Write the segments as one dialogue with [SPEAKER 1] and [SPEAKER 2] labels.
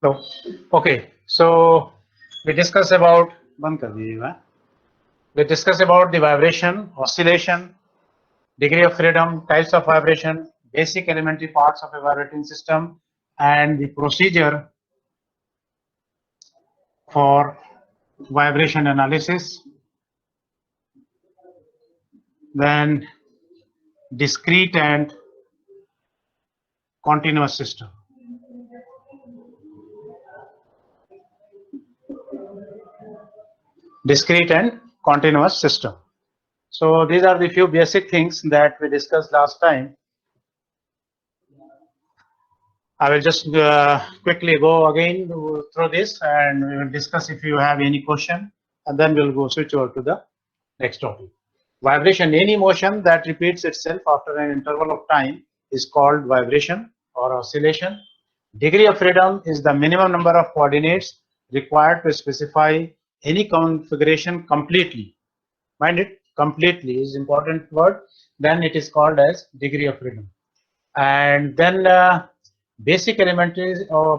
[SPEAKER 1] So, okay. So we discuss about we discuss about the vibration, oscillation, degree of freedom, types of vibration, basic elementary parts of a vibrating system, and the procedure for vibration analysis. Then discrete and continuous system. Discrete and continuous system. So these are the few basic things that we discussed last time. I will just quickly go again through this and we will discuss if you have any question, and then we'll go switch over to the next topic. Vibration, any motion that repeats itself after an interval of time is called vibration or oscillation. Degree of freedom is the minimum number of coordinates required to specify any configuration completely. Mind it, completely is important word. Then it is called as degree of freedom. And then basic elementary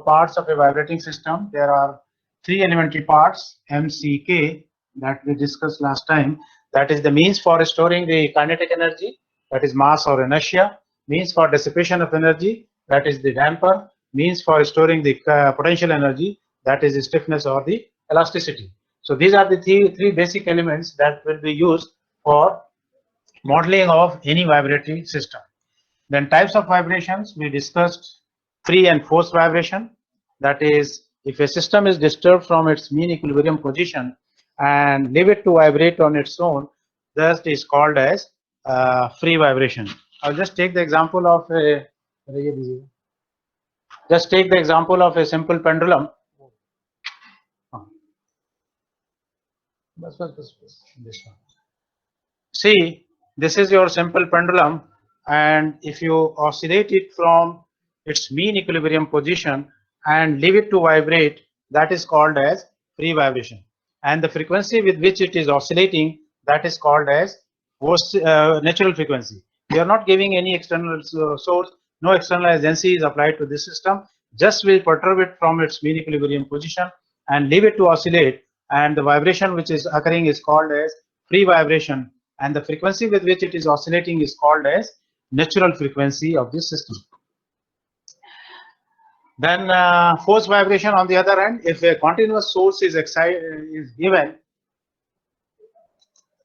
[SPEAKER 1] parts of a vibrating system. There are three elementary parts, MCK, that we discussed last time. That is the means for storing the kinetic energy, that is mass or inertia. Means for dissipation of energy, that is the damper. Means for storing the potential energy, that is the stiffness or the elasticity. So these are the three basic elements that will be used for modeling of any vibratory system. Then types of vibrations, we discussed free and forced vibration. That is, if a system is disturbed from its mean equilibrium position and leave it to vibrate on its own, that is called as free vibration. I'll just take the example of a simple pendulum. This one. See, this is your simple pendulum, and if you oscillate it from its mean equilibrium position and leave it to vibrate, that is called as free vibration. And the frequency with which it is oscillating, that is called as natural frequency. We are not giving any external source, no external agency is applied to this system. Just we perturb it from its mean equilibrium position and leave it to oscillate, and the vibration which is occurring is called as free vibration, and the frequency with which it is oscillating is called as natural frequency of this system. Then force vibration, on the other hand, if a continuous source is given,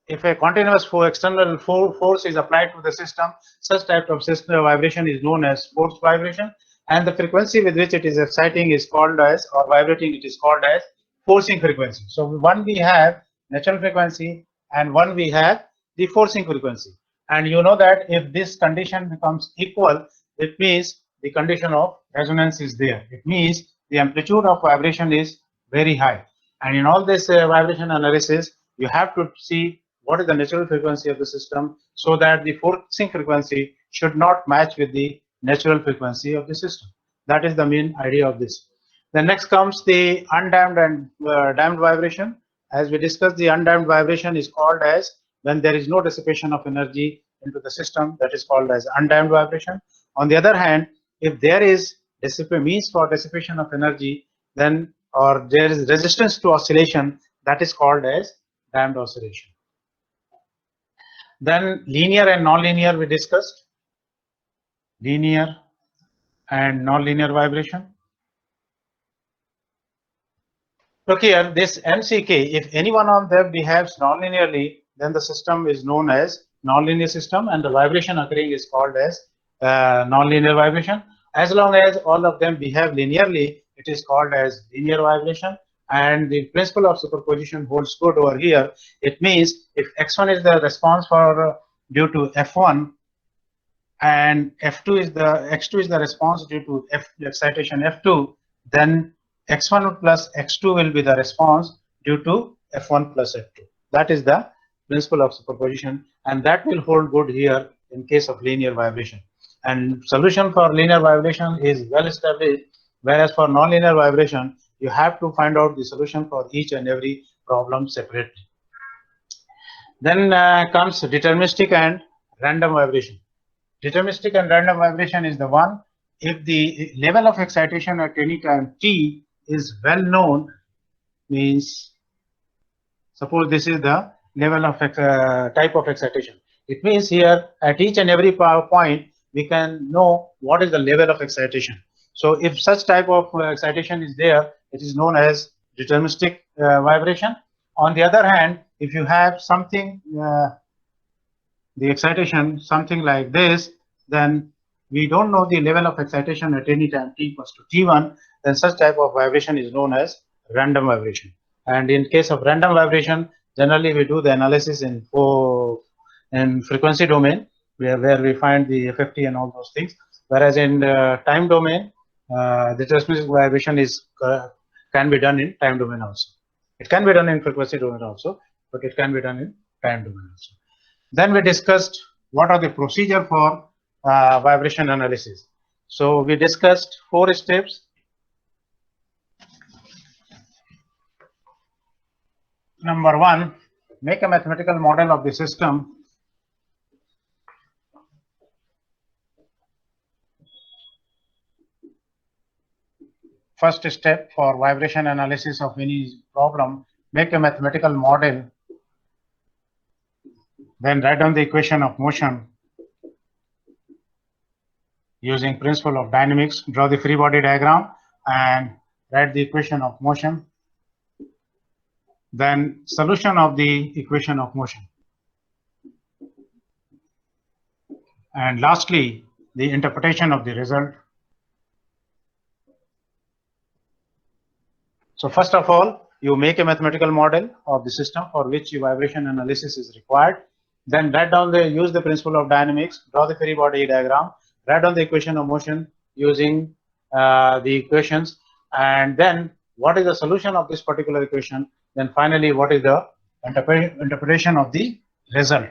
[SPEAKER 1] if a continuous external force is applied to the system, such type of system vibration is known as force vibration, and the frequency with which it is exciting is called as, or vibrating, it is called as forcing frequency. So one we have natural frequency and one we have the forcing frequency. And you know that if this condition becomes equal, it means the condition of resonance is there. It means the amplitude of vibration is very high. And in all this vibration analysis, you have to see what is the natural frequency of the system, so that the forcing frequency should not match with the natural frequency of the system. That is the main idea of this. Then next comes the undamped and damped vibration. As we discussed, the undamped vibration is called as when there is no dissipation of energy into the system, that is called as undamped vibration. On the other hand, if there is means for dissipation of energy, then or there is resistance to oscillation, that is called as damped oscillation. Then linear and non-linear we discussed. Linear and non-linear vibration. Look here, this MCK, if any one of them behaves non-linearly, then the system is known as non-linear system, and the vibration occurring is called as non-linear vibration. As long as all of them behave linearly, it is called as linear vibration. And the principle of superposition holds good over here. It means if x1 is the response for due to f1, and x2 is the response due to excitation f2, then x1 plus x2 will be the response due to f1 plus f2. That is the principle of superposition, and that will hold good here in case of linear vibration. And solution for linear vibration is well established, whereas for non-linear vibration, you have to find out the solution for each and every problem separately. Then comes deterministic and random vibration. Deterministic and random vibration is the one if the level of excitation at any time t is well known means, suppose this is the level of type of excitation. It means here at each and every point we can know what is the level of excitation. So if such type of excitation is there, it is known as deterministic vibration. On the other hand, if you have something, the excitation something like this, then we don't know the level of excitation at any time t equals to t1, then such type of vibration is known as random vibration. And in case of random vibration, generally we do the analysis in frequency domain, where we find the FFT and all those things. Whereas in time domain, the deterministic vibration is can be done in time domain also. It can be done in frequency domain also, but it can be done in time domain also. Then we discussed what are the procedure for vibration analysis. So we discussed 4 steps. Number 1, make a mathematical model of the system. First step for vibration analysis of any problem, make a mathematical model. Then write down the equation of motion using principle of dynamics. Draw the free body diagram and write the equation of motion. Then solution of the equation of motion. And lastly, the interpretation of the result. So first of all, you make a mathematical model of the system for which vibration analysis is required. Then write down use the principle of dynamics, draw the free body diagram, write down the equation of motion using the equations, and then what is the solution of this particular equation. Then finally, what is the interpretation of the result.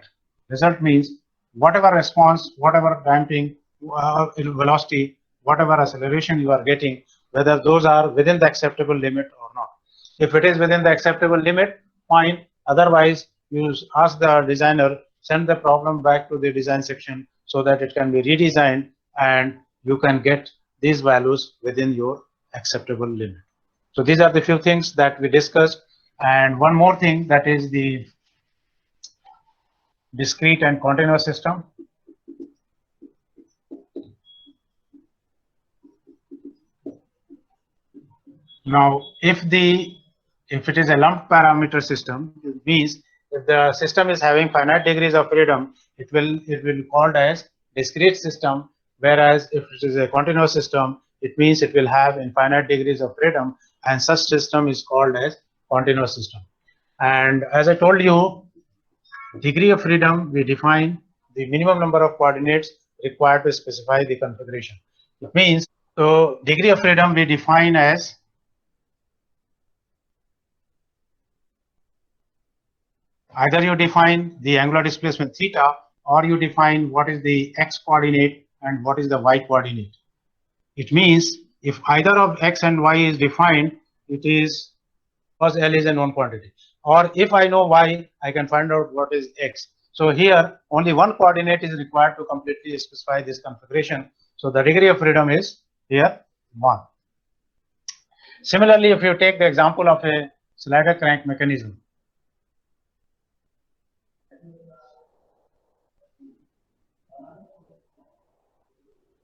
[SPEAKER 1] Result means whatever response, whatever damping, velocity, whatever acceleration you are getting, whether those are within the acceptable limit or not. If it is within the acceptable limit, fine. Otherwise, you ask the designer, send the problem back to the design section so that it can be redesigned and you can get these values within your acceptable limit. So these are the few things that we discussed. And one more thing, that is the discrete and continuous system. Now, if it is a lumped parameter system, it means if the system is having finite degrees of freedom, it will be called as discrete system. Whereas if it is a continuous system, it means it will have infinite degrees of freedom, and such system is called as continuous system. And as I told you, degree of freedom, we define the minimum number of coordinates required to specify the configuration. It means, so degree of freedom we define as either you define the angular displacement theta, or you define what is the x coordinate and what is the y coordinate. It means if either of x and y is defined, it is because L is a known quantity. Or if I know y, I can find out what is x. So here only one coordinate is required to completely specify this configuration. So the degree of freedom is here 1. Similarly, if you take the example of a slider crank mechanism,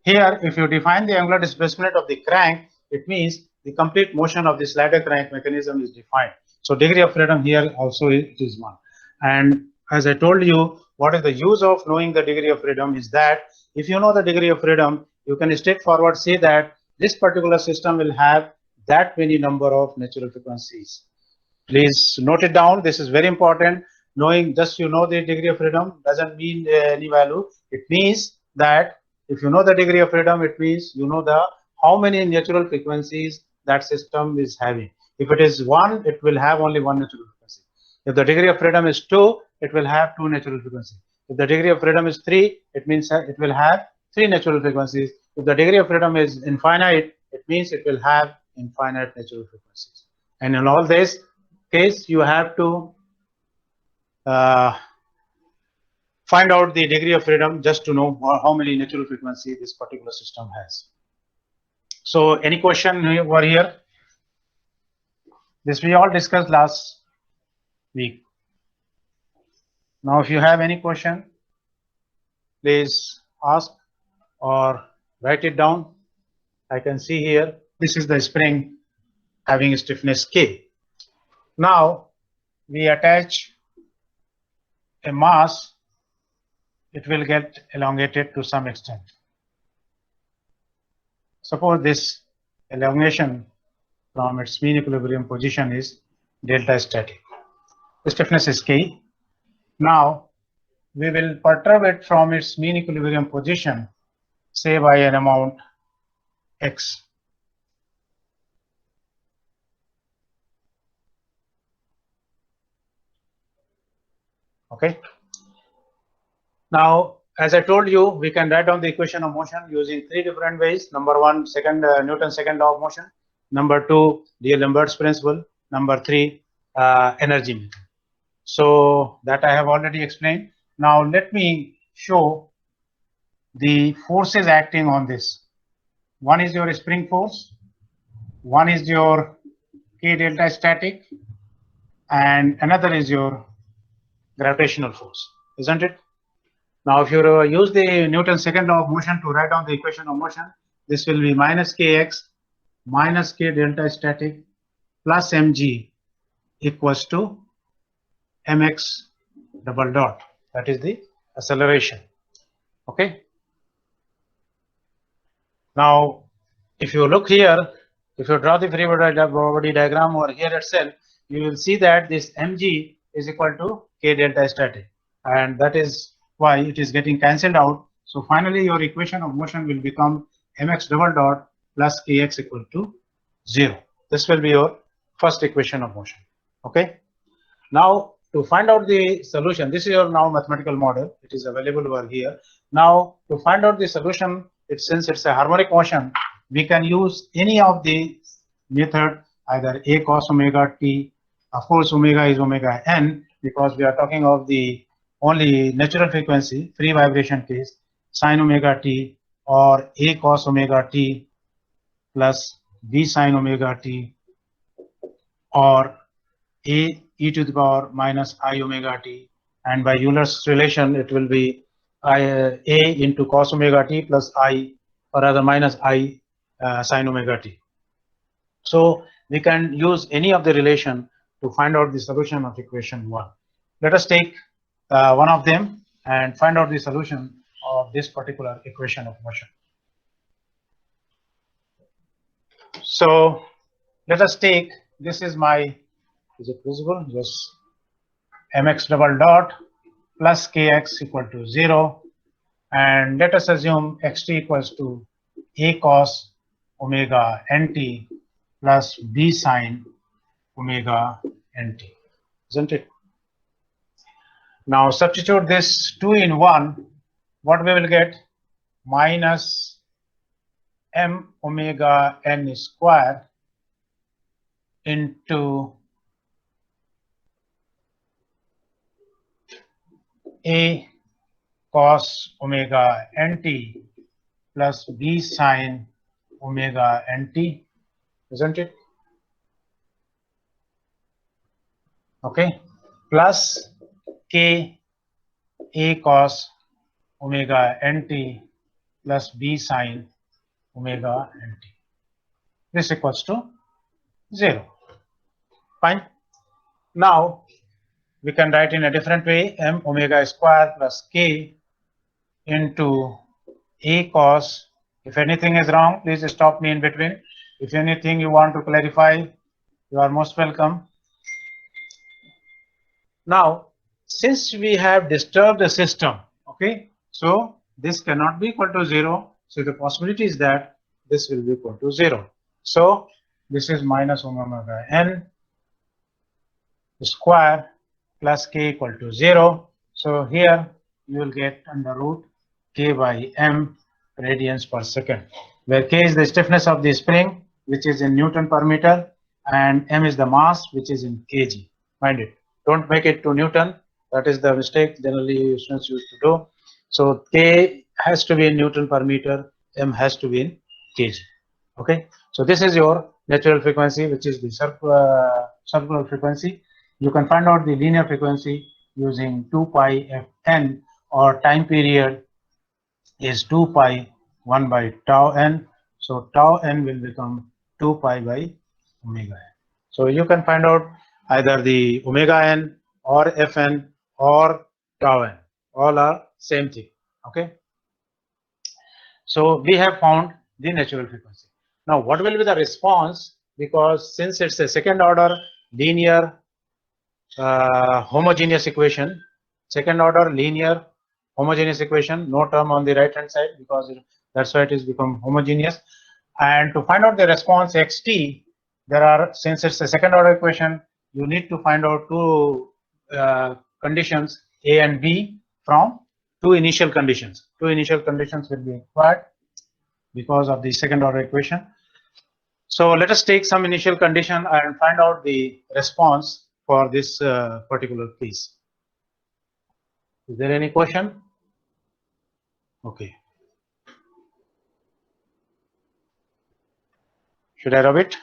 [SPEAKER 1] here, if you define the angular displacement of the crank, it means the complete motion of the slider crank mechanism is defined. So degree of freedom here also is 1. And as I told you, what is the use of knowing the degree of freedom is that if you know the degree of freedom, you can straightforward say that this particular system will have that many number of natural frequencies. Please note it down. This is very important. Knowing just you know the degree of freedom doesn't mean any value. It means that if you know the degree of freedom, it means you know the how many natural frequencies that system is having. If it is 1, it will have only 1 natural frequency. If the degree of freedom is 2, it will have 2 natural frequencies. If the degree of freedom is 3, it means it will have 3 natural frequencies. If the degree of freedom is infinite, it means it will have infinite natural frequencies. And in all this case, you have to find out the degree of freedom just to know how many natural frequency this particular system has. So any question over here? This we all discussed last week. Now, if you have any question, please ask or write it down. I can see here, this is the spring having stiffness K. Now, we attach a mass, it will get elongated to some extent. Suppose this elongation from its mean equilibrium position is delta static. The stiffness is K. Now, we will perturb it from its mean equilibrium position, say by an amount x. Okay. Now, as I told you, we can write down the equation of motion using three different ways. Number one, Newton's second law of motion. Number two, D'Alembert's principle. Number three, energy method. So that I have already explained. Now let me show the forces acting on this. One is your spring force, one is your K delta static, and another is your gravitational force, isn't it? Now, if you use the Newton's second law of motion to write down the equation of motion, this will be minus kx minus K delta static plus mg equals to mx double dot. That is the acceleration. Okay. Now, if you look here, if you draw the free body diagram over here itself, you will see that this mg is equal to K delta static, and that is why it is getting cancelled out. So finally, your equation of motion will become mx double dot plus kx equal to 0. This will be your first equation of motion. Okay. Now, to find out the solution, this is your now mathematical model. It is available over here. Now, to find out the solution, since it's a harmonic motion, we can use any of the method, either a cos omega t. Of course, omega is omega n, because we are talking of the only natural frequency, free vibration case, sin omega t, or a cos omega t plus b sin omega t, or a e to the power minus I omega t, and by Euler's relation it will be a into cos omega t plus I, or rather minus I sin omega t. So we can use any of the relation to find out the solution of equation 1. Let us take one of them and find out the solution of this particular equation of motion. So let us take, this is my, is it visible? Yes. Mx double dot plus kx equal to 0, and let us assume xt equals to a cos omega nt plus b sin omega nt, isn't it? Now substitute this 2 in 1, what we will get? Minus m omega n square into a cos omega nt plus b sin omega nt, isn't it? Okay, plus k a cos omega nt plus b sin omega nt. This equals to 0. Fine. Now we can write in a different way, m omega square plus k into a cos. If anything is wrong, please stop me in between. If anything you want to clarify, you are most welcome. Now, since we have disturbed the system, okay, so this cannot be equal to 0. So the possibility is that this will be equal to 0. So this is minus omega n square plus k equal to 0. So here you will get under root k by m radians per second, where k is the stiffness of the spring, which is in Newton per meter, and m is the mass, which is in kg. Mind it, don't make it to Newton. That is the mistake generally students used to do. So k has to be in Newton per meter, m has to be in kg. Okay, so this is your natural frequency, which is the circular frequency. You can find out the linear frequency using 2 pi fn, or time period is 2 pi 1 by tau n. So tau n will become 2 pi by omega n. So you can find out either the omega n or fn or tau n. All are same thing. Okay. So we have found the natural frequency. Now what will be the response? Because since it's a second order linear homogeneous equation, second order linear homogeneous equation, no term on the right hand side, because that's why it is become homogeneous. And to find out the response xt, there are, since it's a second order equation, you need to find out two conditions a and b from two initial conditions. Two initial conditions will be required because of the second order equation. So let us take some initial condition and find out the response for this particular case. Is there any question? Okay. Should I rub it?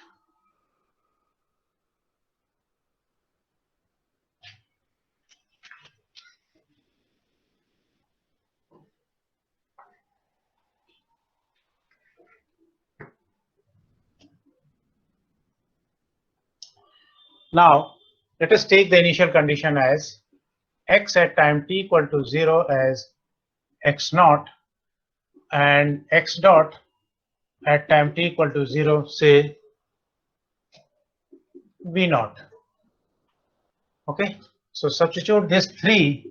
[SPEAKER 1] Now, let us take the initial condition as x at time t equal to 0 as x naught, and x dot at time t equal to 0, say v naught. Okay. So substitute this 3,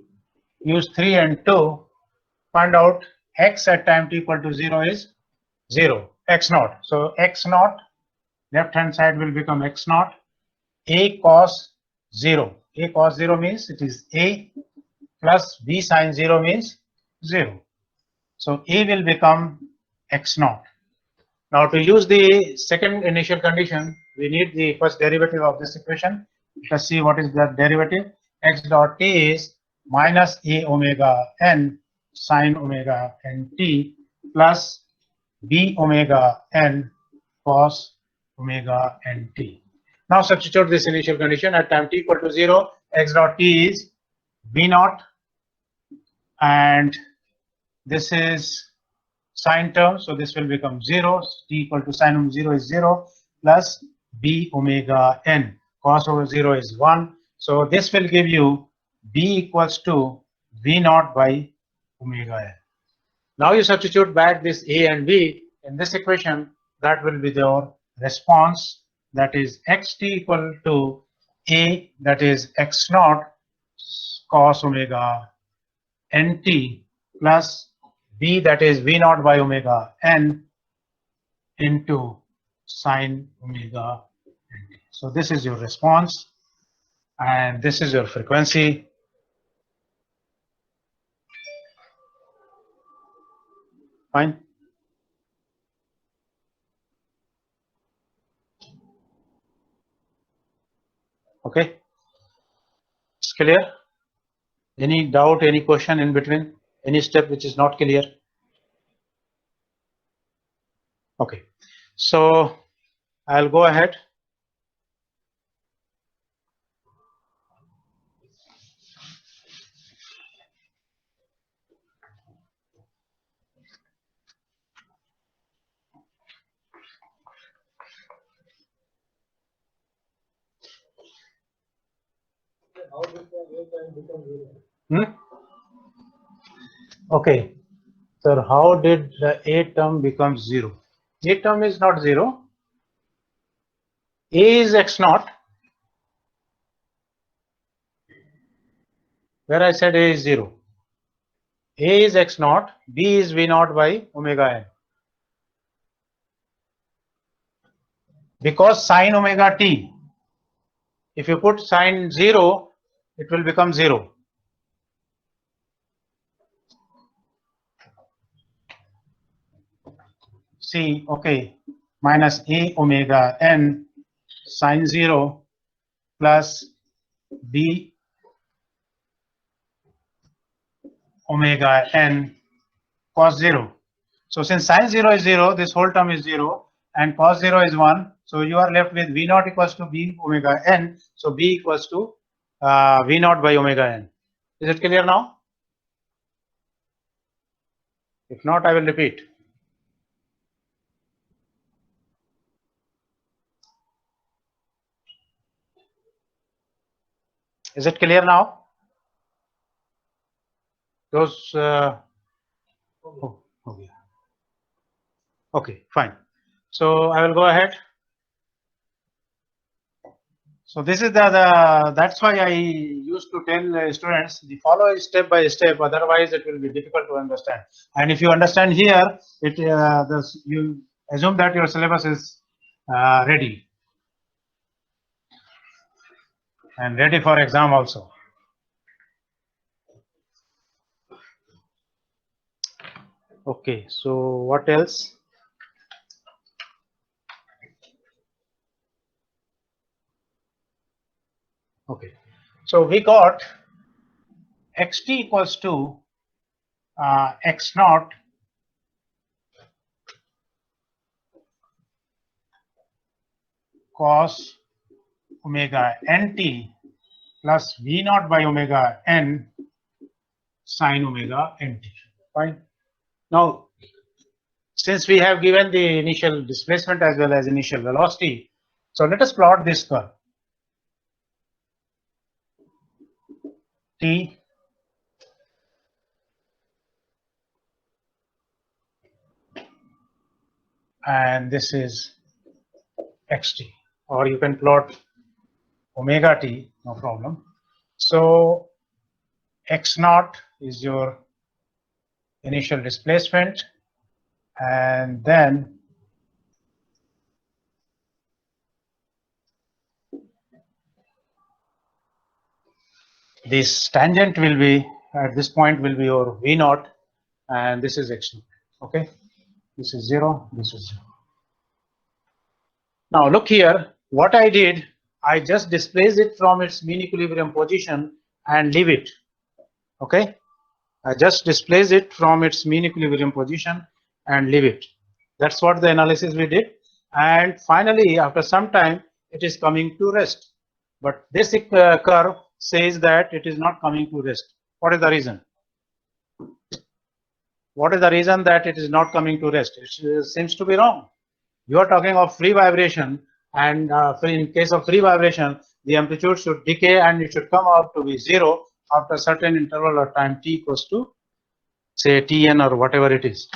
[SPEAKER 1] use 3 and 2, find out x at time t equal to 0 is 0, x naught. So x naught, left hand side will become x naught, a cos 0. A cos 0 means it is a, plus b sin 0 means 0. So a will become x naught. Now to use the second initial condition, we need the first derivative of this equation. Let's see what is the derivative. X dot t is minus a omega n sine omega n t plus b omega n cos omega n t. Now substitute this initial condition at time t equal to 0, x dot t is v naught, and this is sine term, so this will become 0. T equal to sine of 0 is 0, plus b omega n, cos over 0 is 1. So this will give you b equals to v naught by omega n. Now you substitute back this a and b in this equation, that will be your response, that is xt equal to a, that is x naught cos omega nt, plus b, that is v naught by omega n, into sine omega nt. So this is your response, and this is your frequency. Fine. Okay. It's clear? Any doubt, any question in between? Any step which is not clear? Okay. So I'll go ahead.
[SPEAKER 2] How did the A time become 0?
[SPEAKER 1] Okay. So how did the A term become 0? A term is not 0. A is x naught. Where I said A is 0. A is x naught, B is v naught by omega n. Because sine omega t, if you put sine 0, it will become 0. See, okay, minus a omega n sine 0 plus b omega n cos 0. So since sine 0 is 0, this whole term is 0, and cos 0 is 1, So you are left with V naught equals to B omega n. So B equals to V naught by omega n. Is it clear now? If not, I will repeat. Is it clear now? Those. Oh, okay. Okay, fine. So I will go ahead. So this is that's why I used to tell students the follow it step by step. Otherwise, it will be difficult to understand. And if you understand here, you assume that your syllabus is ready and ready for exam also. Okay. So what else? Okay. So we got xt equals to x naught cos omega nt plus v naught by omega n sine omega nt. Fine. Now, since we have given the initial displacement as well as initial velocity, so let us plot this curve. T and this is xt, or you can plot omega t, no problem. So x naught is your initial displacement, and then this tangent will be at this point will be your v naught, and this is x naught. Okay, this is 0, this is 0. Now look here, what I did, I just displaced it from its mean equilibrium position and leave it. Okay, I just displace it from its mean equilibrium position and leave it. That's what the analysis we did. And finally, after some time, it is coming to rest. But this curve says that it is not coming to rest. What is the reason? What is the reason that it is not coming to rest? It seems to be wrong. You are talking of free vibration, and in case of free vibration, the amplitude should decay and it should come out to be 0 after a certain interval of time t equals to, say, Tn or whatever it is.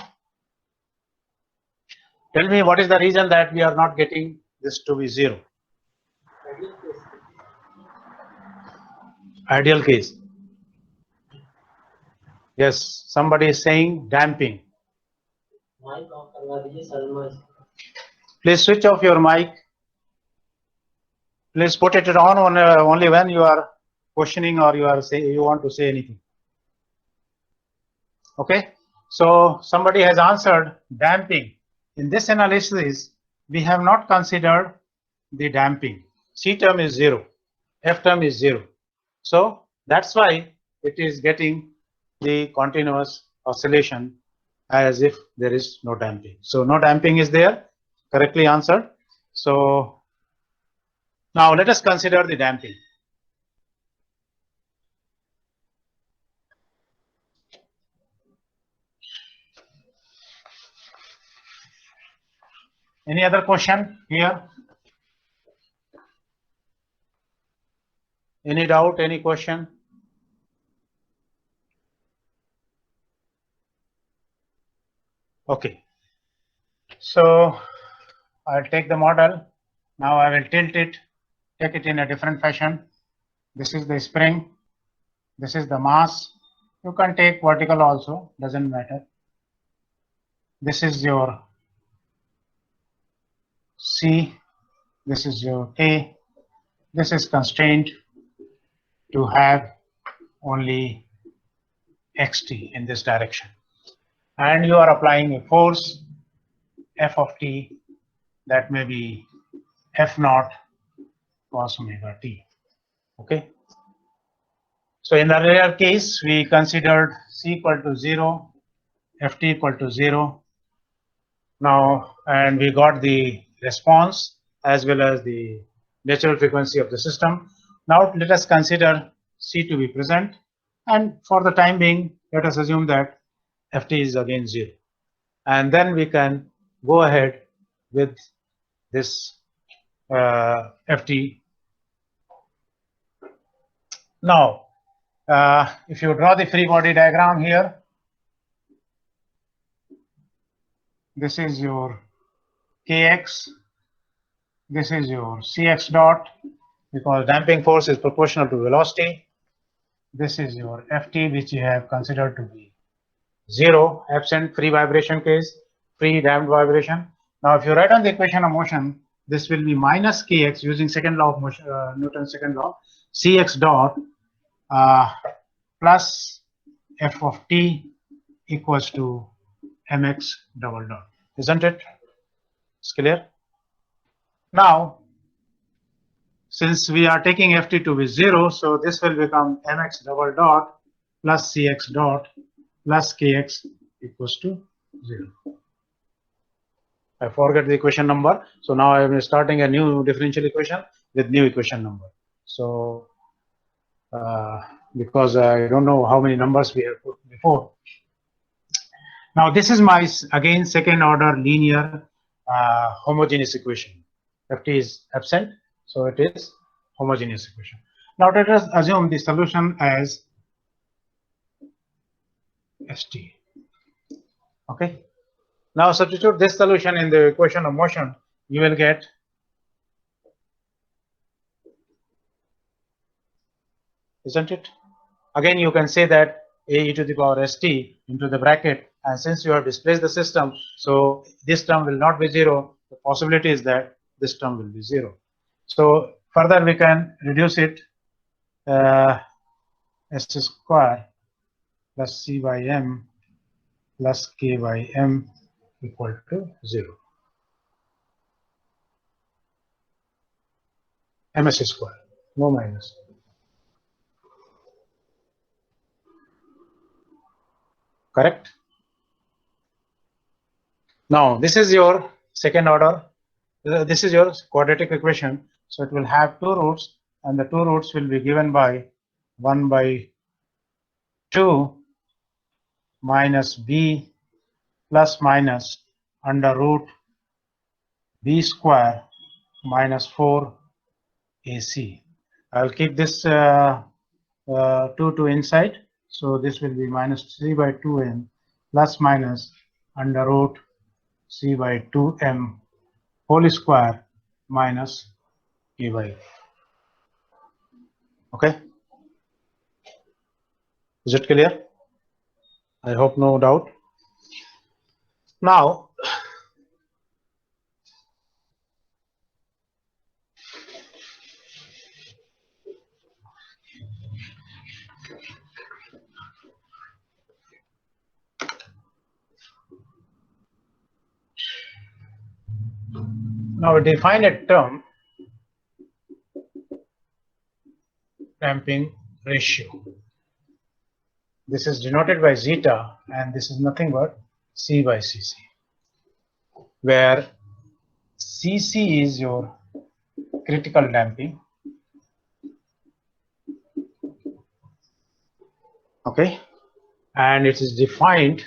[SPEAKER 1] Tell me what is the reason that we are not getting this to be 0? Ideal case. Yes, somebody is saying damping. Please switch off your mic. Please put it on only when you are questioning or you want to say anything. Okay, so somebody has answered damping. In this analysis, we have not considered the damping. C term is 0, F term is 0. So that's why it is getting the continuous oscillation as if there is no damping. So no damping is there, correctly answered. So now let us consider the damping. Any other question here? Any doubt, any question? Okay. So I'll take the model. Now I will tilt it, take it in a different fashion. This is the spring. This is the mass. You can take vertical also, doesn't matter. This is your C. This is your A. This is constrained to have only xt in this direction. And you are applying a force f of t that may be f naught cos omega t. Okay. So in the earlier case, we considered c equal to 0, ft equal to 0. Now, and we got the response as well as the natural frequency of the system. Now let us consider C to be present, and for the time being, let us assume that Ft is again 0, and then we can go ahead with this Ft. Now, if you draw the free body diagram here, this is your Kx, this is your Cx dot, because damping force is proportional to velocity. This is your Ft, which you have considered to be 0, absent free vibration case, free damped vibration. Now, if you write on the equation of motion, this will be minus Kx using second law of motion, Newton's second law, Cx dot plus F of t equals to mx double dot. Isn't it? It's clear? Now, since we are taking Ft to be 0, so this will become mx double dot plus Cx dot plus Kx equals to 0. I forget the equation number, so now I am starting a new differential equation with new equation number. So because I don't know how many numbers we have put before. Now this is my again second order linear homogeneous equation. Ft is absent, so it is homogeneous equation. Now let us assume the solution as St. Okay. Now substitute this solution in the equation of motion. You will get isn't it? Again, you can say that a e to the power st into the bracket, and since you have displaced the system, so this term will not be 0. The possibility is that this term will be 0. So further we can reduce it s square plus c by m plus k by m equal to 0. ms square, no minus. Correct? Now this is your second order. This is your quadratic equation. So it will have two roots, and the two roots will be given by 1 by 2 minus b plus minus under root b square minus 4 ac. I'll keep this 2 inside. So this will be minus 3 by 2m plus minus under root c by 2m whole square minus k by. Okay. Is it clear? I hope no doubt. Now, we define a term, damping ratio. This is denoted by zeta, and this is nothing but C by Cc, where Cc is your critical damping. Okay, and it is defined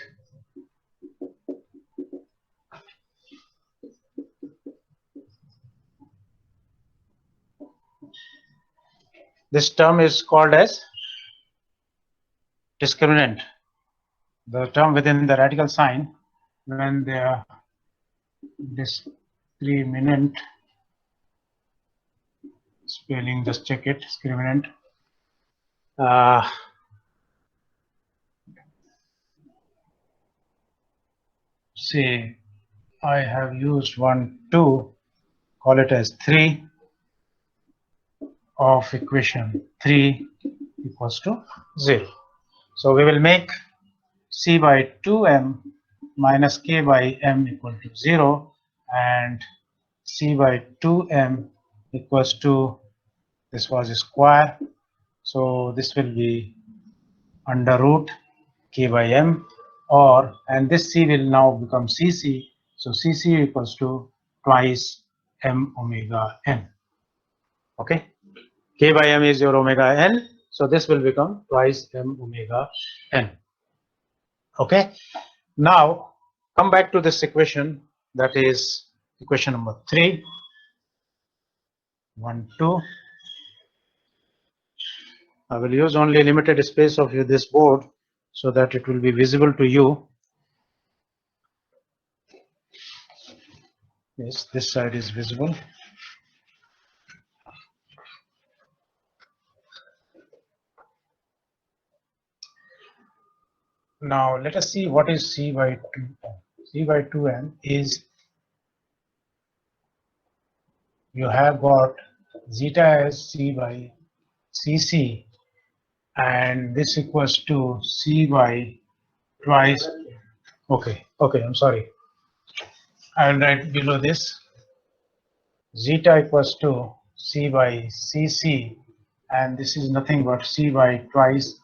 [SPEAKER 1] this term is called as discriminant. The term within the radical sign when they are discriminant spelling, just check it, discriminant. Say I have used 1, 2, call it as 3 of equation 3 equals to 0. So we will make C by 2m minus k by m equal to 0, and C by 2m equals to, this was a square, so this will be under root k by m, or, and this C will now become Cc, so Cc equals to twice m omega n. Okay, k by m is your omega n, so this will become twice m omega n. Okay, now come back to this equation, that is equation number 3. 1, 2. I will use only limited space of this board so that it will be visible to you. Yes, this side is visible. Now let us see what is c by 2m. C by 2m is, you have got zeta as c by cc, and this equals to c by twice. Okay, I'm sorry. I will write below this. Zeta equals to c by cc, and this is nothing but c by twice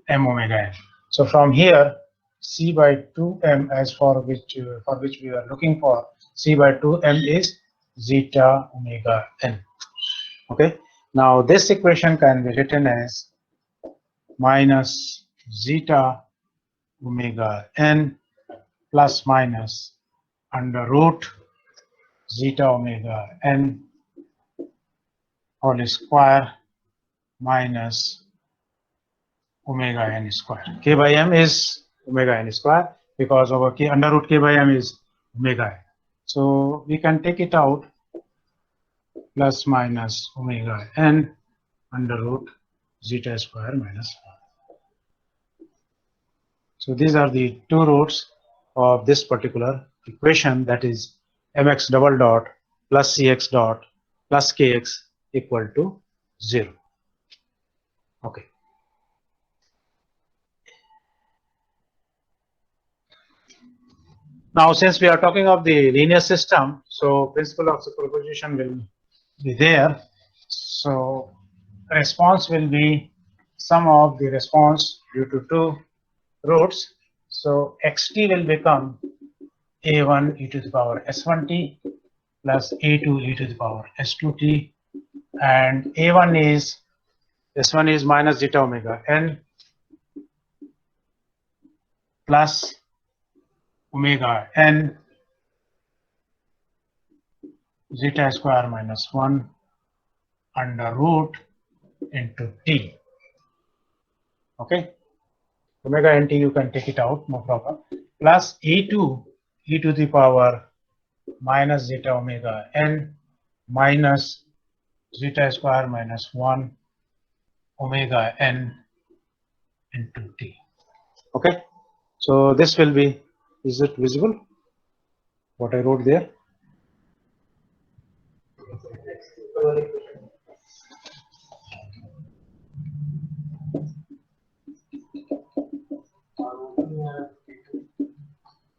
[SPEAKER 1] m omega n. So from here, c by 2m, as for which we are looking for, c by 2m is zeta omega n. Okay. Now this equation can be written as minus zeta omega n plus minus under root zeta omega n whole square minus omega n square. K by m is omega n square because our k under root k by m is omega n. So we can take it out, plus minus omega n under root zeta square minus 1. So these are the two roots of this particular equation, that is mx double dot plus cx dot plus kx equal to 0. Okay. Now, since we are talking of the linear system, so principle of superposition will be there. So response will be sum of the response due to two roots. So xt will become a1 e to the power s1t plus a2 e to the power s2t, and a1 is, s1 is minus zeta omega n plus omega n zeta square minus 1 under root into t. Okay, omega nt you can take it out, no problem, plus a2 e to the power minus zeta omega n minus zeta square minus 1 omega n into t. Okay, so this will be, is it visible what I wrote there?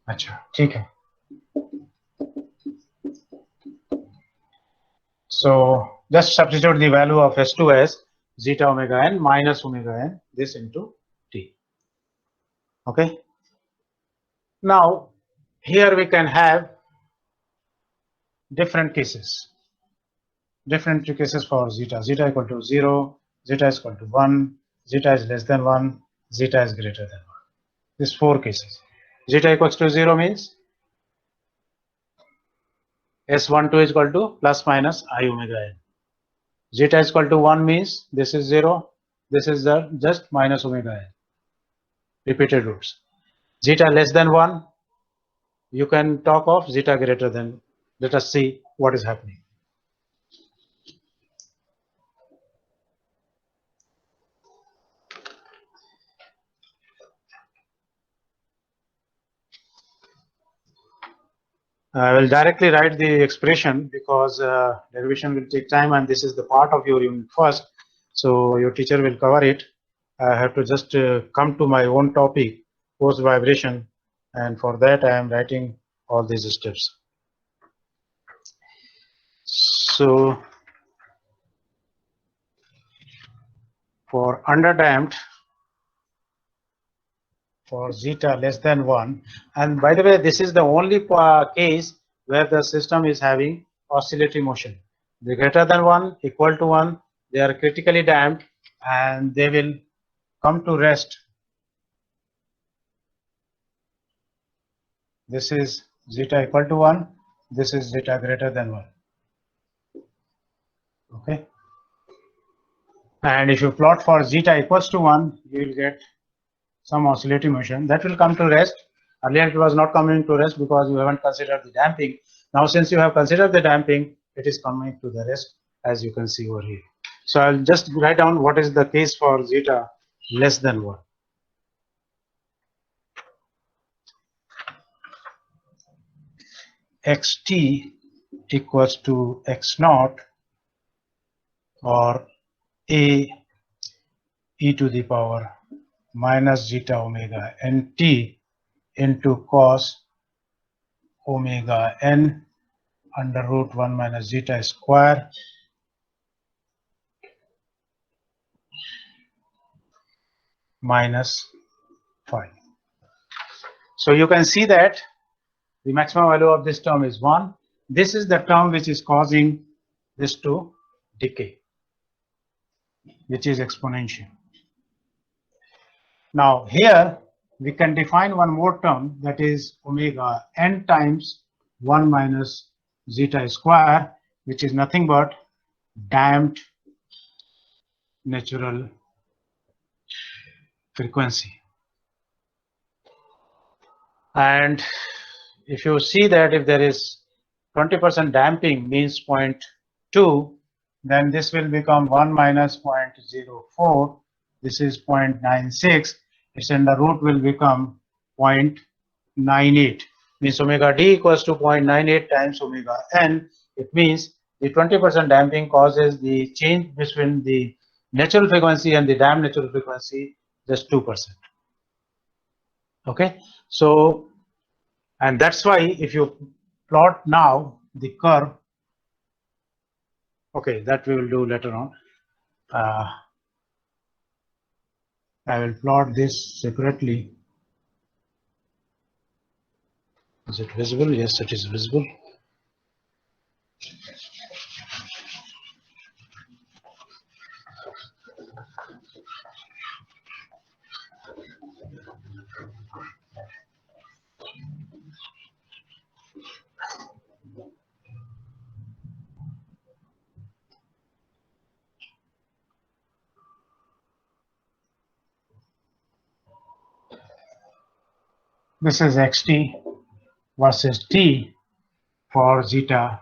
[SPEAKER 1] अच्छा, ठीक है. So just substitute the value of S2 as zeta omega n minus omega n, this into t. Okay. Now here we can have different cases for zeta. Zeta equal to 0, zeta is equal to 1, zeta is less than 1, zeta is greater than 1. These four cases. Zeta equals to 0 means S12 is equal to plus minus I omega n. Zeta is equal to 1 means this is 0, this is just minus omega n. Repeated roots. Zeta less than 1, you can talk of zeta greater than. Let us see what is happening. I will directly write the expression because derivation will take time, and this is the part of your unit first, so your teacher will cover it. I have to just come to my own topic, post vibration, and for that I am writing all these steps. So for underdamped, for zeta less than 1, and by the way, this is the only case where the system is having oscillatory motion. The greater than 1, equal to 1, they are critically damped and they will come to rest. This is zeta equal to 1, this is zeta greater than 1. Okay. And if you plot for zeta equals to 1, you will get some oscillatory motion that will come to rest. Earlier it was not coming to rest because you haven't considered the damping. Now since you have considered the damping, it is coming to the rest, as you can see over here. So I'll just write down what is the case for zeta less than 1. Xt equals to x naught or a e to the power minus zeta omega nt into cos omega n under root 1 minus zeta square minus 5. So you can see that the maximum value of this term is 1. This is the term which is causing this to decay, which is exponential. Now here we can define one more term, that is omega n times 1 minus zeta square, which is nothing but damped natural frequency. And if you see that if there is 20% damping means 0.2, then this will become 1 minus 0.04. This is 0.96. Its under root will become 0.98. Means omega d equals to 0.98 times omega n. It means the 20% damping causes the change between the natural frequency and the damped natural frequency just 2%. Okay, so and that's why if you plot now the curve, okay, that we will do later on. I will plot this separately. Is it visible? Yes, it is visible. This is xt versus t for zeta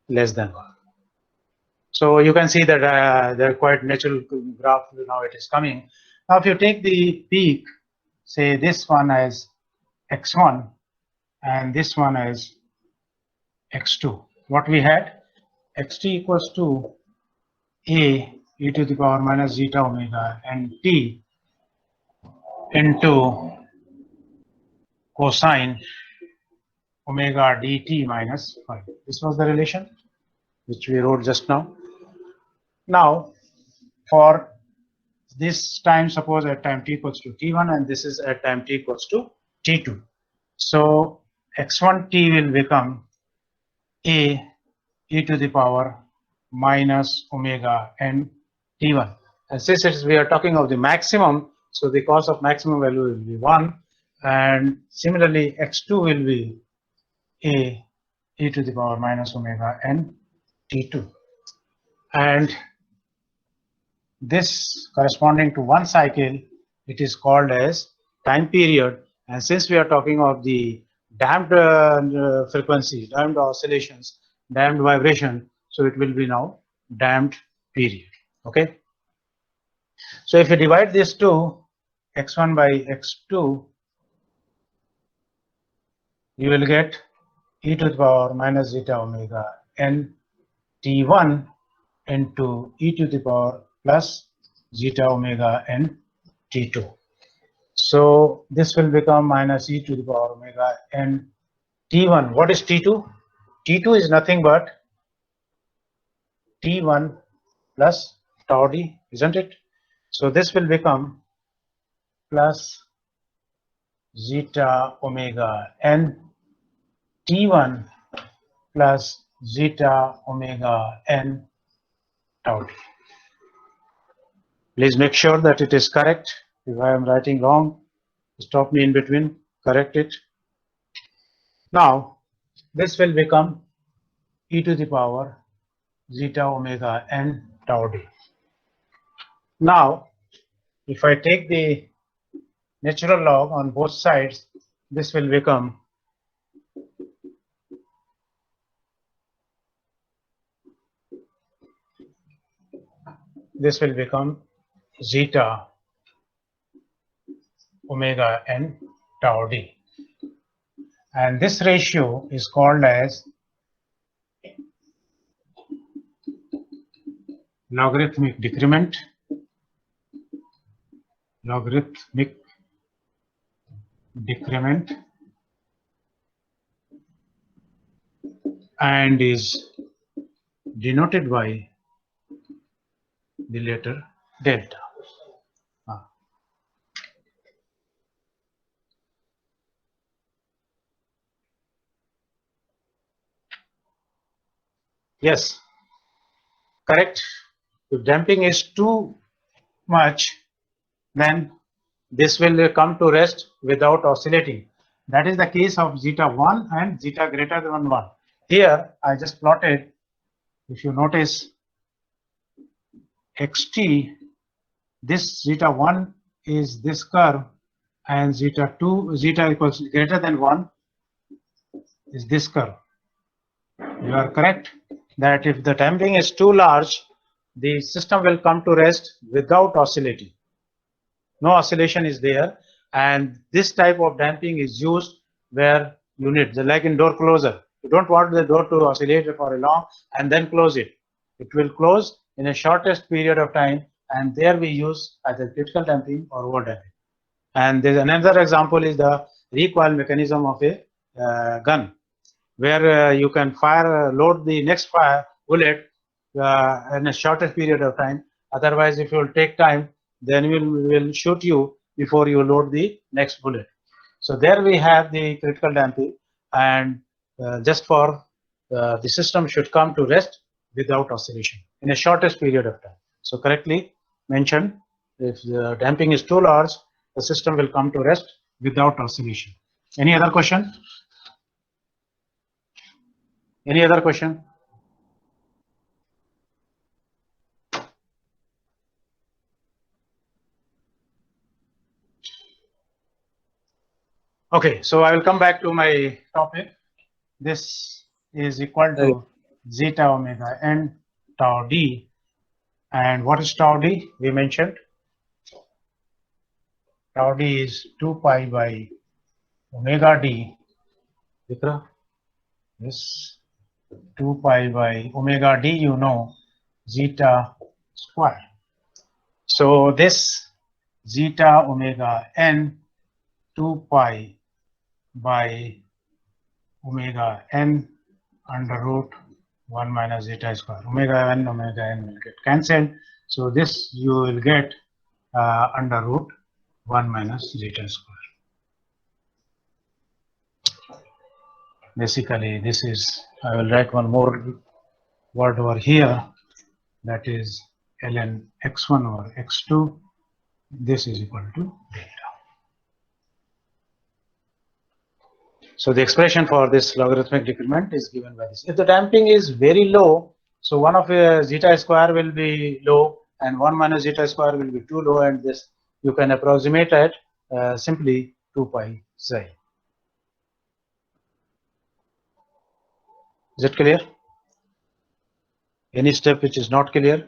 [SPEAKER 1] less than 1. So you can see that they're quite natural graph. Now it is coming. Now if you take the peak, say this one as x1 and this one as x2, what we had, xt equals to a e to the power minus zeta omega and t into cosine omega dt minus 5. This was the relation which we wrote just now. Now for this time, suppose at time t equals to t1 and this is at time t equals to t2. So x1t will become a e to the power minus omega n t1. And since we are talking of the maximum, so the cos of maximum value will be 1. And similarly, x2 will be a e to the power minus omega n t2. And this corresponding to 1 cycle, it is called as time period. And since we are talking of the damped frequency, damped oscillations, damped vibration, so it will be now damped period. Okay. So if you divide this to x1 by x2, you will get e to the power minus zeta omega n t1 into e to the power plus zeta omega n t2. So this will become minus e to the power omega n t1. What is t2? T2 is nothing but t1 plus tau d, isn't it? So this will become plus zeta omega n t1 plus zeta omega n tau d. Please make sure that it is correct. If I am writing wrong, stop me in between, correct it. Now, this will become e to the power zeta omega n tau d. Now, if I take the natural log on both sides, this will become zeta omega n tau d, and this ratio is called as logarithmic decrement, and is denoted by the letter delta. Yes, correct. If damping is too much, then this will come to rest without oscillating. That is the case of zeta 1 and zeta greater than 1. Here I just plotted, if you notice, xt, this zeta 1 is this curve, and zeta equals greater than 1 is this curve. You are correct that if the damping is too large, the system will come to rest without oscillating. No oscillation is there, and this type of damping is used where you need, like in door closer. You don't want the door to oscillate for a long and then close it. It will close in a shortest period of time, and there we use either critical damping or over damping. And there's another example is the recoil mechanism of a gun, where you can load the next bullet in a shorter period of time. Otherwise, if you will take time, then we will shoot you before you load the next bullet. So there we have the critical damping, and just for the system should come to rest without oscillation in a shortest period of time. So correctly mentioned, if the damping is too large, the system will come to rest without oscillation. Any other question? Any other question? Okay, so I will come back to my topic. This is equal to zeta omega n tau d. And what is tau d? We mentioned tau d is 2 pi by omega d. This 2 pi by omega d, you know, zeta square. So this zeta omega n 2 pi by omega n under root 1 minus zeta square. Omega n will get cancelled. So this you will get under root 1 minus zeta square. Basically, this is, I will write one more word over here, that is ln x1 over x2. This is equal to delta. So the expression for this logarithmic decrement is given by this. If the damping is very low, so 1 of zeta square will be low and 1 minus zeta square will be too low, and this you can approximate it simply 2 pi psi. Is it clear? Any step which is not clear,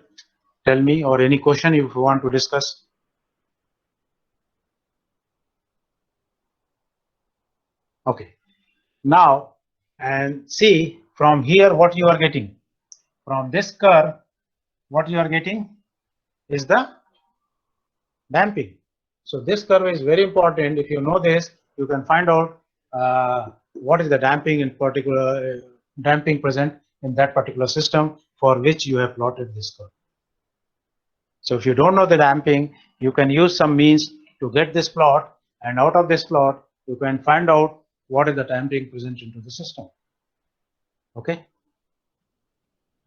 [SPEAKER 1] tell me, or any question if you want to discuss. Okay. Now, and see from here what you are getting. From this curve, what you are getting is the damping. So this curve is very important. If you know this, you can find out what is the damping in particular, damping present in that particular system for which you have plotted this curve. So if you don't know the damping, you can use some means to get this plot, and out of this plot, you can find out what is the damping present into the system. Okay.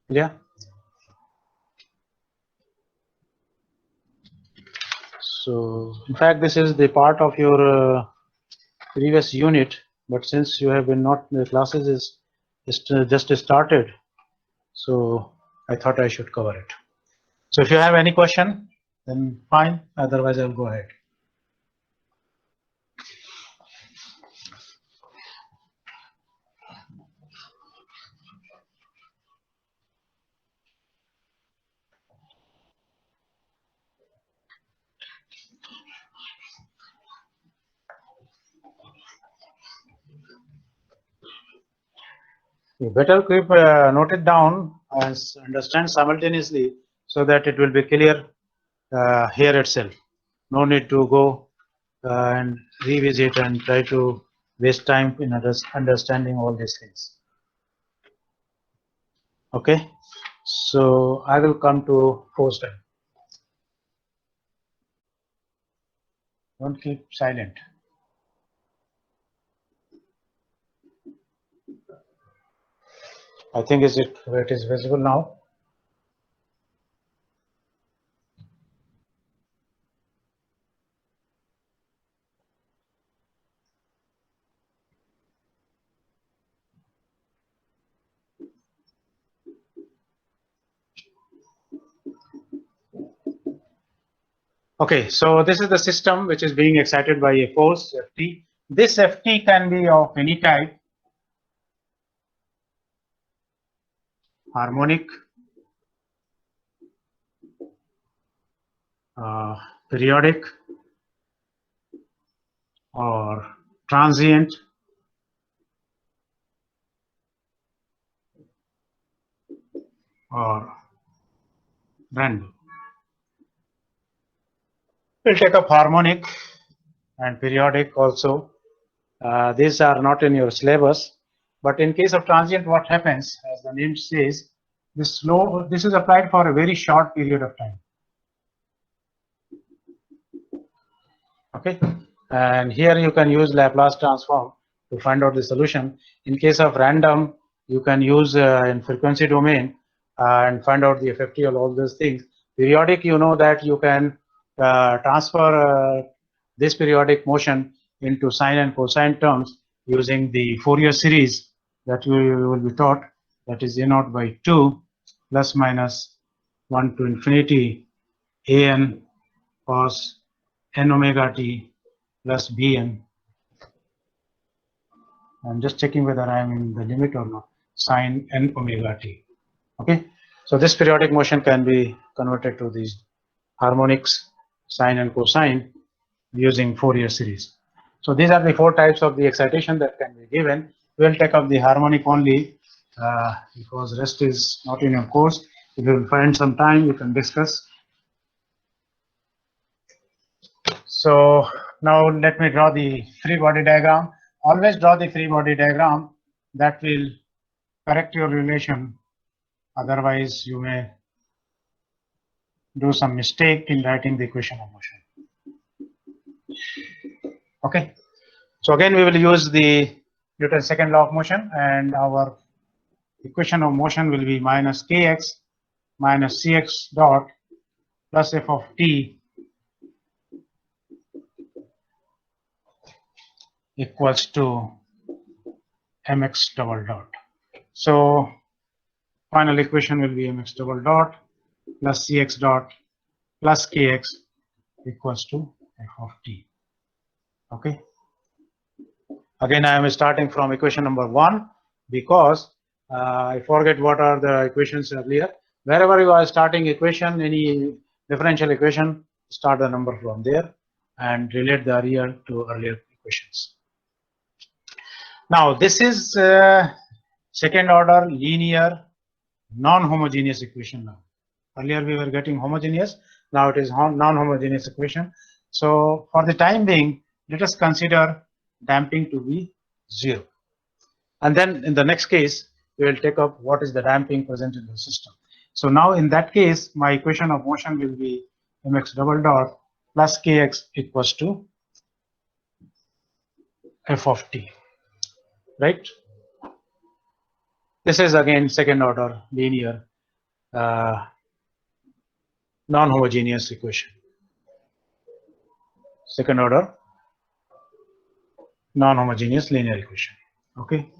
[SPEAKER 1] Yeah. So in fact, this is the part of your previous unit, but since you have been not, the classes is just started, so I thought I should cover it. So if you have any question, then fine, otherwise I'll go ahead. You better keep note it down and understand simultaneously so that it will be clear here itself. No need to go and revisit and try to waste time in understanding all these things. Okay, so I will come to force time. Don't keep silent. I think it is visible now. Okay, so this is the system which is being excited by a force Ft. This Ft can be of any type: harmonic, periodic, or transient, or random. We'll take up harmonic and periodic also. These are not in your syllabus, but in case of transient, what happens, as the name says, this is applied for a very short period of time. Okay, and here you can use Laplace transform to find out the solution. In case of random, you can use in frequency domain and find out the FFT of all those things. Periodic, you know that you can transfer this periodic motion into sine and cosine terms using the Fourier series that you will be taught, that is A0 by 2 plus minus 1 to infinity an cos n omega t plus bn. I'm just checking whether I'm in the limit or not. Sine n omega t. Okay, so this periodic motion can be converted to these harmonics, sine and cosine, using Fourier series. So these are the four types of the excitation that can be given. We'll take up the harmonic only because rest is not in your course. If you will find some time, you can discuss. So now let me draw the free body diagram. Always draw the free body diagram. That will correct your relation. Otherwise, you may do some mistake in writing the equation of motion. Okay. So again, we will use the Newton's second law of motion, and our equation of motion will be minus kx minus cx dot plus f of t equals to mx double dot. So final equation will be mx double dot plus cx dot plus kx equals to f of t. Okay. Again, I am starting from equation number 1 because I forget what are the equations earlier. Wherever you are starting equation, any differential equation, start the number from there and relate the earlier to earlier equations. Now, this is second order linear non-homogeneous equation now. Earlier we were getting homogeneous, now it is non-homogeneous equation. So for the time being, let us consider damping to be 0. And then in the next case, we will take up what is the damping present in the system. So now in that case, my equation of motion will be mx double dot plus kx equals to f of t, right? This is again second order linear non-homogeneous equation. Second order non-homogeneous linear equation. Okay.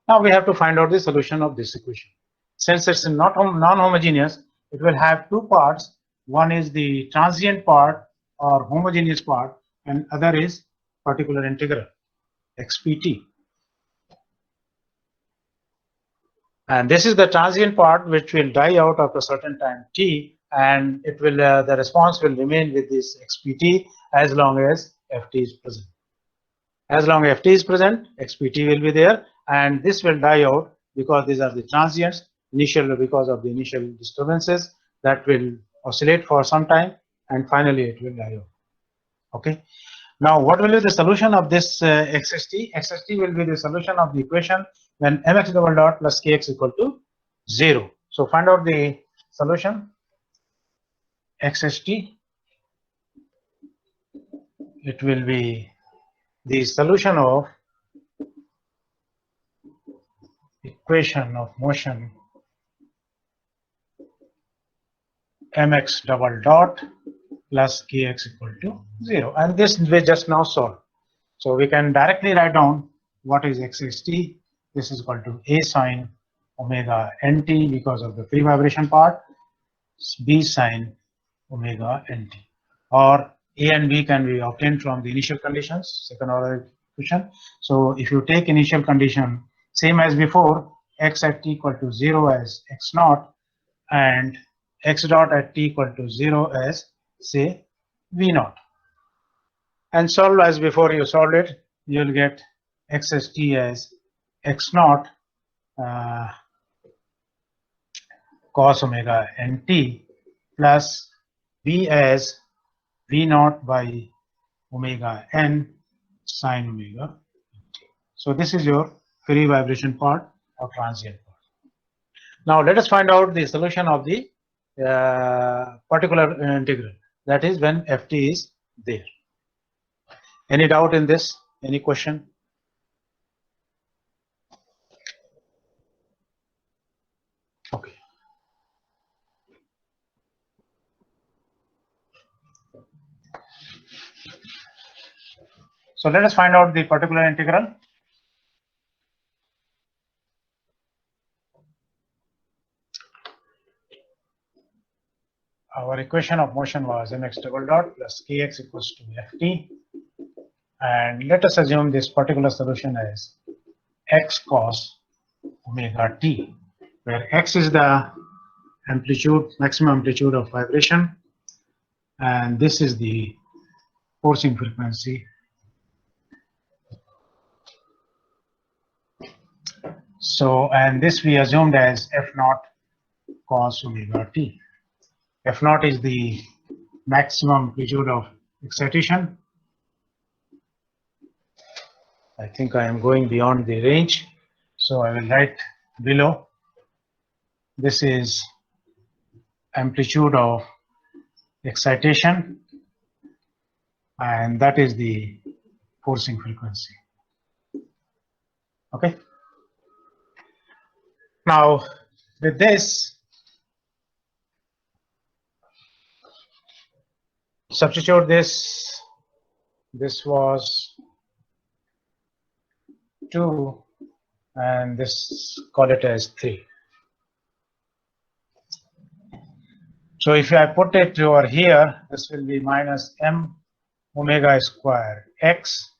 [SPEAKER 1] Now we have to find out the solution of this equation. Since it's not non-homogeneous, it will have two parts. One is the transient part or homogeneous part, and other is particular integral, xpt. And this is the transient part which will die out after a certain time t, and it will the response will remain with this xpt as long as ft is present. As long as ft is present, xpt will be there, and this will die out because these are the transients, because of the initial disturbances that will oscillate for some time, and finally it will die out. Okay. Now, what will be the solution of this xst? Xst will be the solution of the equation when mx double dot plus kx equal to 0. So find out the solution. Xst, it will be the solution of equation of motion mx double dot plus kx equal to 0, and this we just now solved. So we can directly write down what is xst. This is equal to a sine omega nt because of the free vibration part, b sine omega nt, or a and b can be obtained from the initial conditions, second order equation. So if you take initial condition same as before, x at t equal to 0 as x naught, and x dot at t equal to 0 as say v naught, and solve as before you solved it, you'll get xst as x naught cos omega nt plus v as v naught by omega n sine omega nt. So this is your free vibration part or transient part. Now let us find out the solution of the particular integral, that is when ft is there. Any doubt in this? Any question? Okay. So let us find out the particular integral. Our equation of motion was mx double dot plus kx equals to ft, and let us assume this particular solution as x cos omega t, where x is the amplitude, maximum amplitude of vibration, and this is the forcing frequency. So, and this we assumed as f naught cos omega t. F naught is the maximum amplitude of excitation. I think I am going beyond the range, so I will write below. This is amplitude of excitation, and that is the forcing frequency. Okay. Now, with this, substitute this. This was 2, and this call it as 3. So if I put it over here, this will be minus m omega square x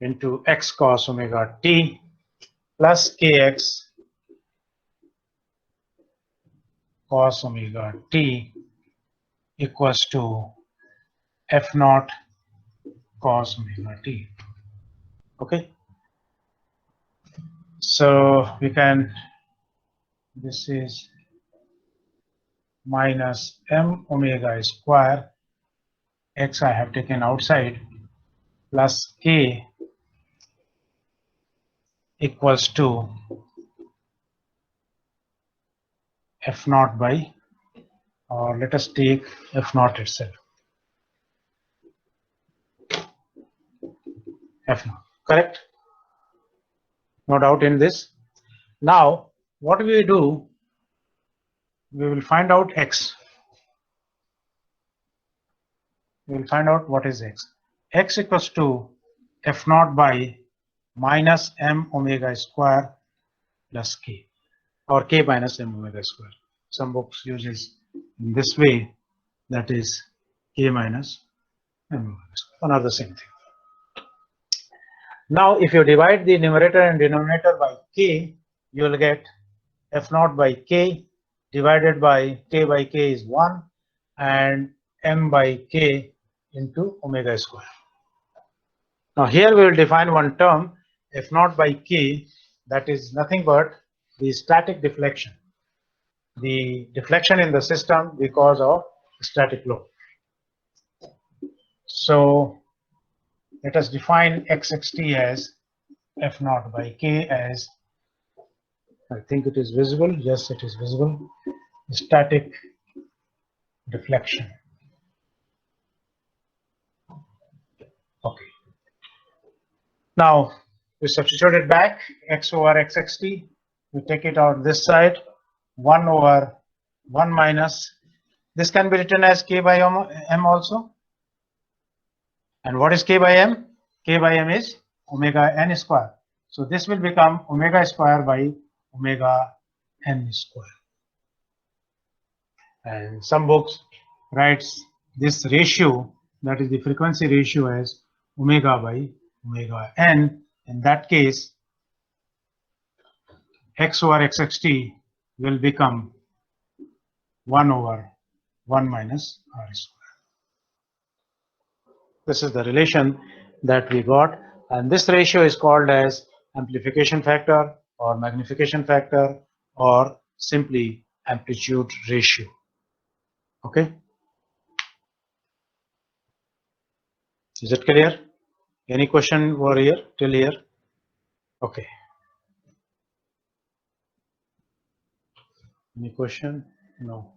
[SPEAKER 1] into x cos omega t plus kx cos omega t equals to f naught cos omega t. Okay. So we can, this is minus m omega square x I have taken outside plus k equals to f naught by, or let us take f naught itself, f naught, correct? No doubt in this. Now what we do, we will find out x. We will find out what is x. X equals to f naught by minus m omega square plus k, or k minus m omega square. Some books uses in this way, that is k minus m omega square. Another same thing. Now, if you divide the numerator and denominator by k, you will get f naught by k divided by k is 1 and m by k into omega square. Now here we will define one term, f naught by k, that is nothing but the static deflection. The deflection in the system because of static load. So let us define xxt as f naught by k as, I think it is visible, yes it is visible, static deflection. Okay. Now we substitute it back, x over xxt, we take it out this side, 1 over 1 minus, this can be written as k by m also. And what is k by m? K by m is omega n square. So this will become omega square by omega n square. And some books writes this ratio, that is the frequency ratio, as omega by omega n. In that case, x over xxt will become 1 over 1 minus r square. This is the relation that we got, and this ratio is called as amplification factor or magnification factor or simply amplitude ratio. Okay, is it clear? Any question over here till here? Okay, any question? No.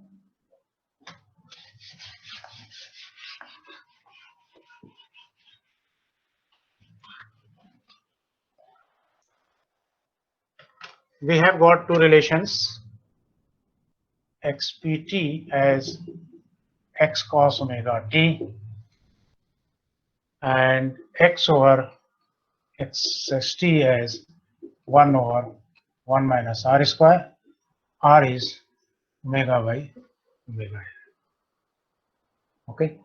[SPEAKER 1] We have got two relations, xpt as x cos omega t and x over xst as 1 over 1 minus r square. R is omega by omega. Okay.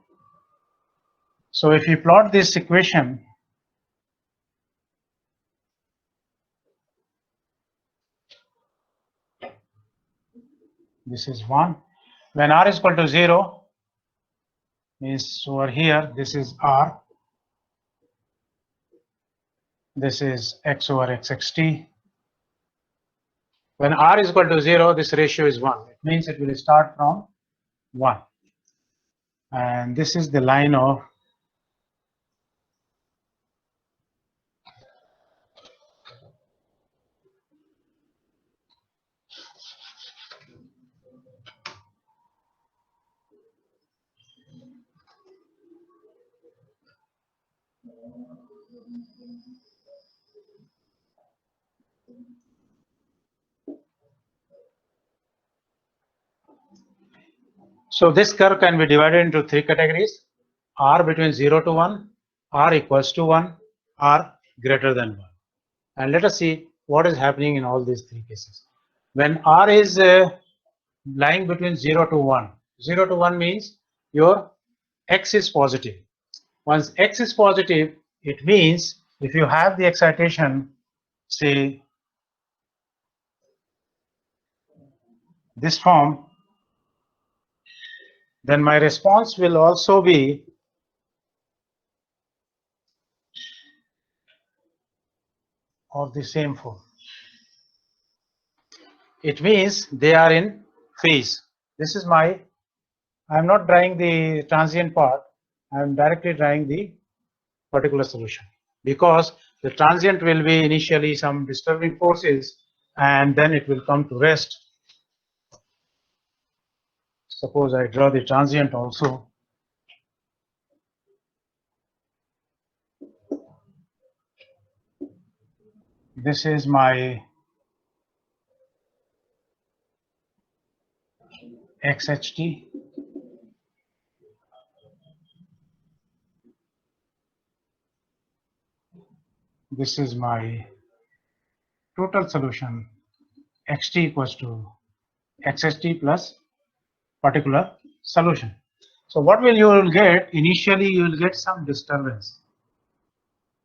[SPEAKER 1] So if you plot this equation, this is 1. When r is equal to 0, means over here, this is r. This is x over xxt. When r is equal to 0, this ratio is 1. It means it will start from 1. And this is the line of so this curve can be divided into 3 categories: r between 0 to 1, r equals to 1, r greater than 1. And let us see what is happening in all these 3 cases. When r is lying between 0 to 1, 0 to 1 means your x is positive. Once x is positive, it means if you have the excitation, say this form, then my response will also be of the same form. It means they are in phase. This is my, I am not drawing the transient part, I am directly drawing the particular solution, because the transient will be initially some disturbing forces and then it will come to rest. Suppose I draw the transient also. This is my XHT this is my total solution xt equals to XHT plus particular solution. So what will you will get? Initially you will get some disturbance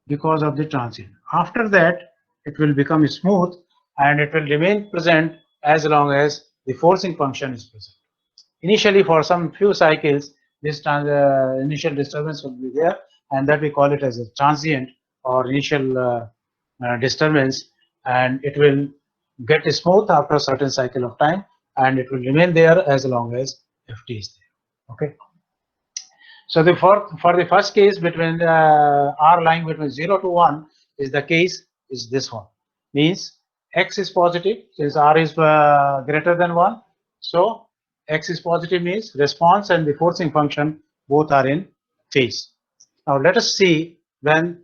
[SPEAKER 1] because of the transient. After that it will become smooth and it will remain present as long as the forcing function is present. Initially for some few cycles this initial disturbance will be there, and that we call it as a transient or initial disturbance, and it will get smooth after a certain cycle of time and it will remain there as long as ft is there. Okay. So the for the first case between r lying between 0 to 1 is the case is this one, means x is positive since r is greater than 1. So x is positive means response and the forcing function both are in phase. Now let us see when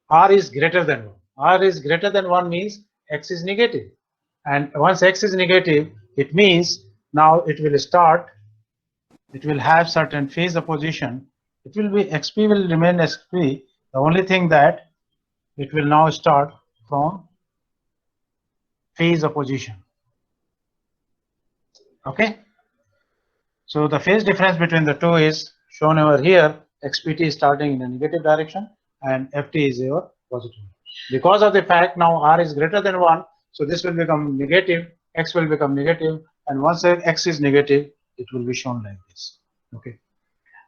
[SPEAKER 1] r is greater than 1. R is greater than 1 means x is negative, and once x is negative it means now it will start, it will have certain phase opposition. It will be xp will remain xp. The only thing that it will now start from phase opposition. Okay. So the phase difference between the two is shown over here. Xpt is starting in a negative direction and ft is your positive. Because of the fact now r is greater than 1, so this will become negative, x will become negative, and once x is negative, it will be shown like this. Okay.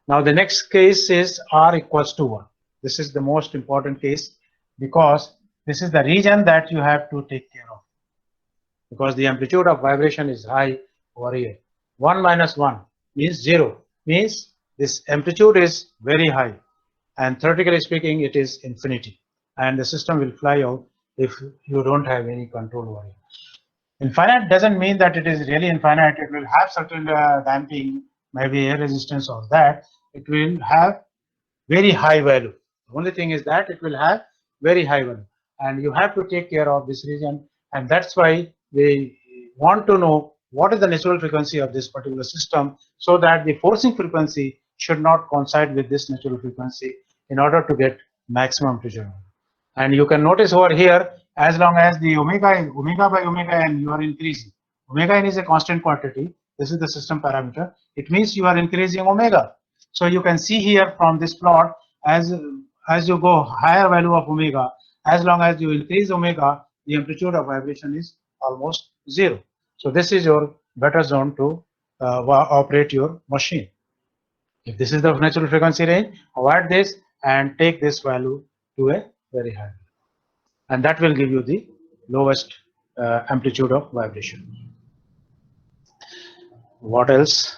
[SPEAKER 1] Now the next case is r equals to 1. This is the most important case because this is the region that you have to take care of, because the amplitude of vibration is high over here. 1 minus 1 means 0, means this amplitude is very high, and theoretically speaking it is infinity, and the system will fly out if you don't have any control over it. Infinite doesn't mean that it is really infinite. It will have certain damping, maybe air resistance or that. It will have very high value. The only thing is that it will have very high value, and you have to take care of this region, and that's why we want to know what is the natural frequency of this particular system, so that the forcing frequency should not coincide with this natural frequency in order to get maximum pressure. And you can notice over here, as long as the omega by omega n you are increasing. Omega n is a constant quantity. This is the system parameter. It means you are increasing omega. So you can see here from this plot, as you go higher value of omega, as long as you increase omega, the amplitude of vibration is almost 0. So this is your better zone to operate your machine. If this is the natural frequency range, avoid this and take this value to a very high, and that will give you the lowest amplitude of vibration. What else?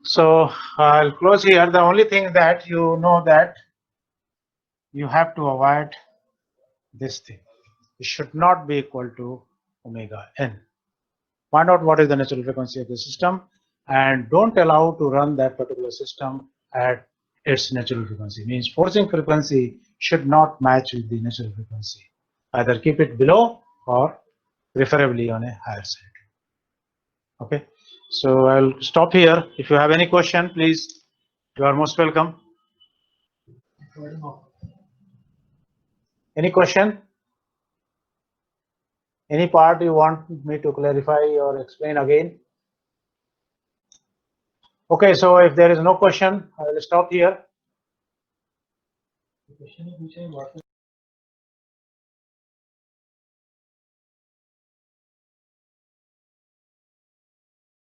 [SPEAKER 1] So I'll close here. The only thing that you know that you have to avoid this thing. It should not be equal to omega n. Find out what is the natural frequency of the system and don't allow to run that particular system at its natural frequency. Means forcing frequency should not match with the natural frequency. Either keep it below or preferably on a higher side. Okay. So I'll stop here. If you have any question, please, you are most welcome. Any question? Any part you want me to clarify or explain again? Okay, so if there is no question, I will stop here.